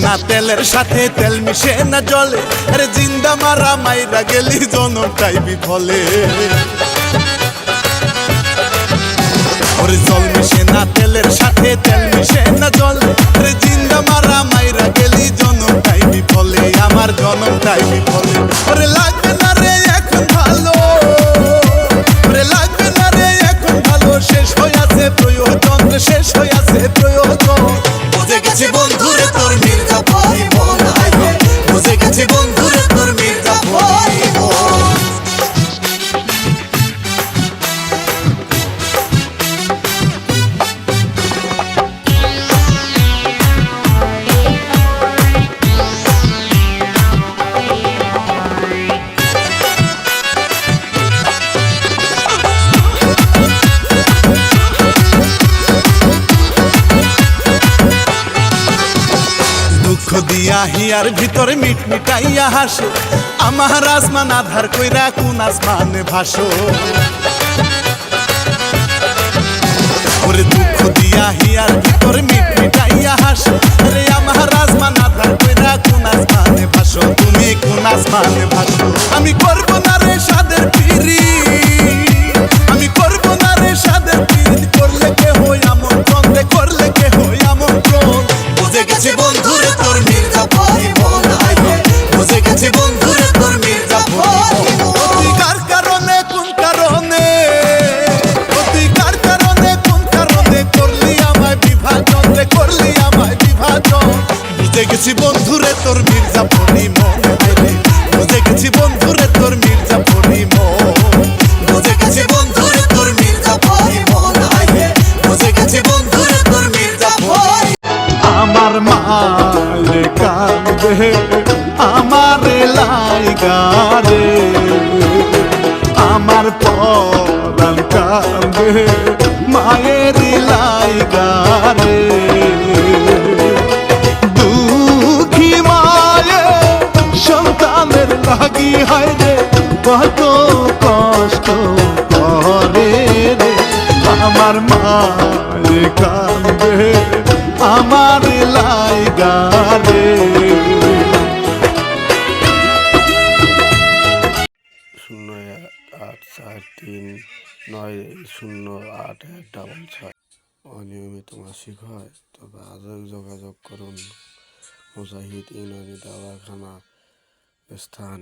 না তেলের সাথে তেল মিশে না জলে, আরে জিন্দা মারা মাইরা গেলি জনমটাই বিফলে। ওরে জল মিশে না তেলের সাথে তেল মিশে না জলে, আরে জিন্দা মারা মাইরা গেলি জনমটাই বিফলে, আমার জনমটাই বিফলে। ওরে লাগবে না রে এখন ভালো, ওরে লাগবে না রে এখন ভালো, শেষ হয়ে আছে প্রয়োজন, শেষ হয়ে আছে প্রয়োজন। বুঝে গেছে বন্ধুরে তোর মির্জাফর জীবন, বুঝে গেছে বন্ধুরে তোর মির্জাফর জীবন। দুঃখ দিয়া হিয়ার ভিতরে মিট মিটাইয়া হাসো, আমার আসমান আধার কইরা কোন আসমানে ভাসো। ওরে দুঃখ দিয়া হিয়ার ভিতরে মিট মিটাইয়া হাসো, আরে আমার আসমান আধার কইরা কোন আসমানে ভাসো, তুমি কোন আসমানে ভাসো। আমি করব না রে সাদের পিরি, আমি করব না রে সাদের পিরি, করলে কে হই আমন্ত্রণ রে, করলে কে হই আমন্ত্রণ। বুঝে গেছে বন্ধুরে তোর মির্জাফর জীবন, বুঝে গেছে বন্ধুরে তোর মির্জাফর জীবন। তুই কার কারণে কোন কারণে, তুই কার কারণে কোন কারণে করলি আমায় বিভাজন রে, করলি আমায় বিভাজন। বুঝে গেছি বন্ধুরে তোর মির্জাফরি মন, বুঝে গেছি বন্ধুরে তোর মির্জাফরি মন, বুঝে গেছি বন্ধুরে তোর মির্জাফরি মন, বুঝে গেছি বন্ধুরে তোর মির্জাফরি। আমার মালে কান্দে আমার লাইগা রে, আমার পরাণ কান্দে মায়ের লাইগা রে। দুঃখী মায়ে সন্তানের লাগি হয় রে, কত কষ্ট করে রে। আমার মায়ে কান্দে আমার লাইগা রে। 014390816। অনিয়মিত মাসিক হয় তবে আজও যোগাযোগ করুন। মুজাহিদ ইউনানি দওয়াখানা, স্থান